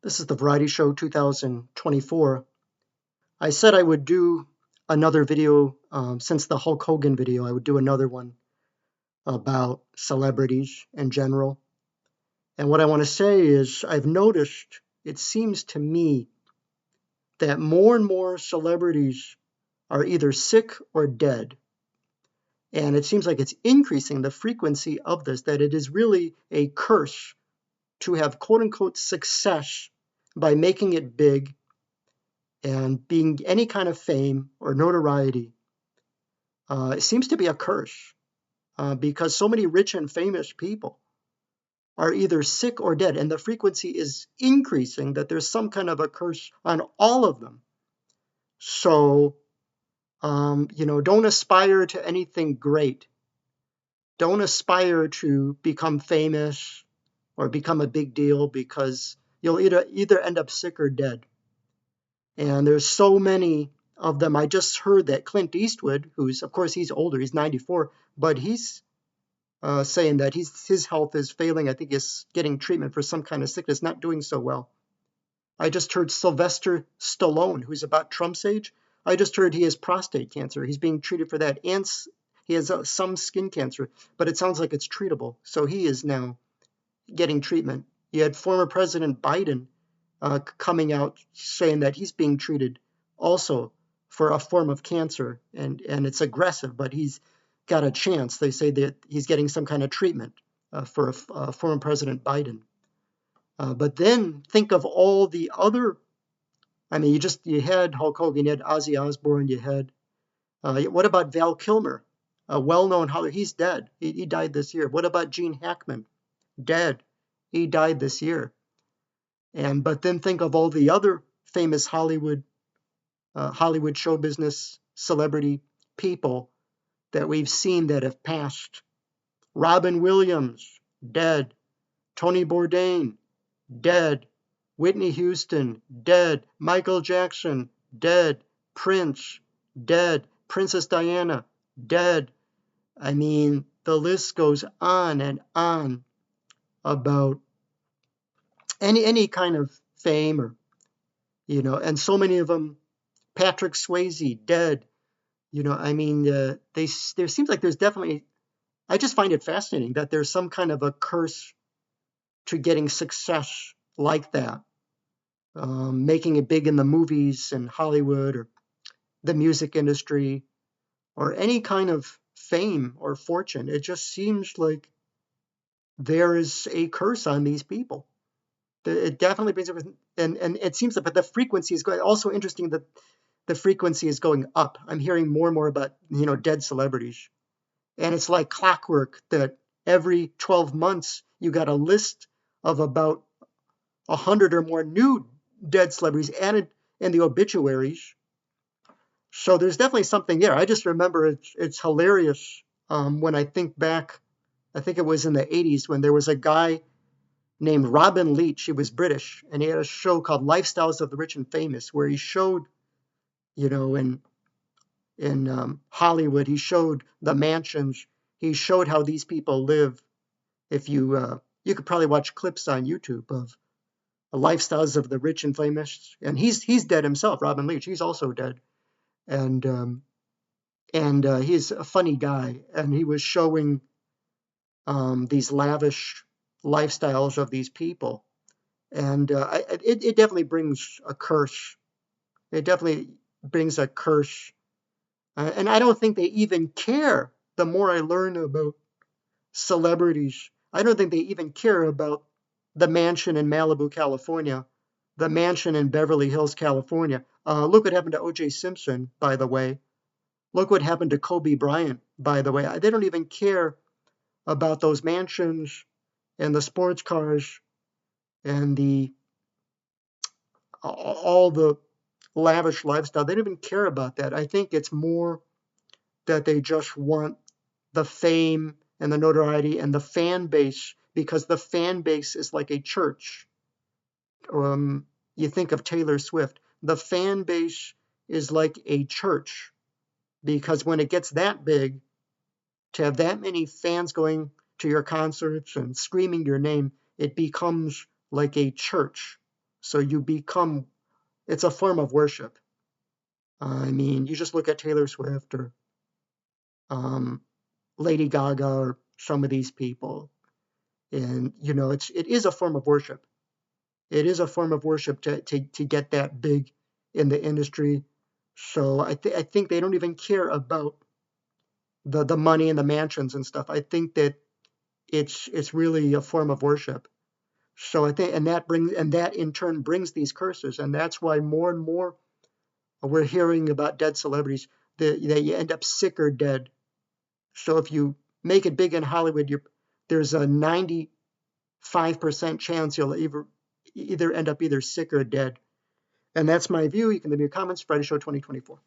This is the Variety Show 2024. I said I would do another video since the Hulk Hogan video. I would do another one about celebrities in general. And what I want to say is I've noticed, it seems to me, that more and more celebrities are either sick or dead. And it seems like it's increasing the frequency of this, that it is really a curse to have quote unquote success by making it big and being any kind of fame or notoriety. It seems to be a curse because so many rich and famous people are either sick or dead, and the frequency is increasing, that there's some kind of a curse on all of them. So, don't aspire to anything great. Don't aspire to become famous or become a big deal, because you'll either end up sick or dead. And there's so many of them. I just heard that Clint Eastwood, who's, of course, he's older, he's 94, but he's saying that his health is failing. I think he's getting treatment for some kind of sickness, not doing so well. I just heard Sylvester Stallone, who's about Trump's age. I just heard he has prostate cancer. He's being treated for that. And he has some skin cancer, but it sounds like it's treatable. So he is now getting treatment. You had former President Biden coming out saying that he's being treated also for a form of cancer, and it's aggressive, but he's got a chance. They say that he's getting some kind of treatment for former President Biden. But then think of all the other. I mean, you had Hulk Hogan, you had Ozzy Osbourne, you had. What about Val Kilmer? A well-known Hollywood. He's dead. He died this year. What about Gene Hackman? Dead. He died this year. But then think of all the other famous Hollywood show business celebrity people that we've seen that have passed. Robin Williams, dead. Tony Bourdain, dead. Whitney Houston, dead. Michael Jackson, dead. Prince, dead. Princess Diana, dead. I mean, the list goes on and on about any kind of fame, or and so many of them. Patrick Swayze, dead. I mean, there seems like there's definitely. I just find it fascinating that there's some kind of a curse to getting success like that, making it big in the movies and Hollywood or the music industry or any kind of fame or fortune. It just seems like there is a curse on these people. It definitely brings up, and it seems that, but the frequency is going. Also interesting that the frequency is going up. I'm hearing more and more about dead celebrities, and it's like clockwork that every 12 months you got a list of about 100 or more new dead celebrities added in the obituaries. So there's definitely something there. I just remember it's hilarious when I think back. I think it was in the 80s when there was a guy named Robin Leach. He was British, and he had a show called Lifestyles of the Rich and Famous, where he showed, in Hollywood, he showed the mansions. He showed how these people live. If you could probably watch clips on YouTube of Lifestyles of the Rich and Famous, and he's dead himself. Robin Leach, he's also dead, and he's a funny guy, and he was showing these lavish lifestyles of these people, and it definitely brings a curse. It definitely brings a curse, and I don't think they even care. The more I learn about celebrities, I don't think they even care about the mansion in Malibu, California, the mansion in Beverly Hills, California. Look what happened to O.J. Simpson, by the way. Look what happened to Kobe Bryant, by the way. They don't even care about those mansions and the sports cars and all the lavish lifestyle. They don't even care about that. I think it's more that they just want the fame and the notoriety and the fan base, because the fan base is like a church. You think of Taylor Swift. The fan base is like a church, because when it gets that big, to have that many fans going to your concerts and screaming your name, it becomes like a church. So you become, it's a form of worship. I mean, you just look at Taylor Swift or um, Lady Gaga or some of these people, and it is a form of worship. It is a form of worship to get that big in the industry. So I think they don't even care about the money and the mansions and stuff. I think that it's really a form of worship. So I think, and that in turn brings these curses, and that's why more and more we're hearing about dead celebrities that you end up sick or dead. So if you make it big in Hollywood, there's a 95% chance you'll either end up either sick or dead. And that's my view. You can leave me your comments. Friday Show 2024.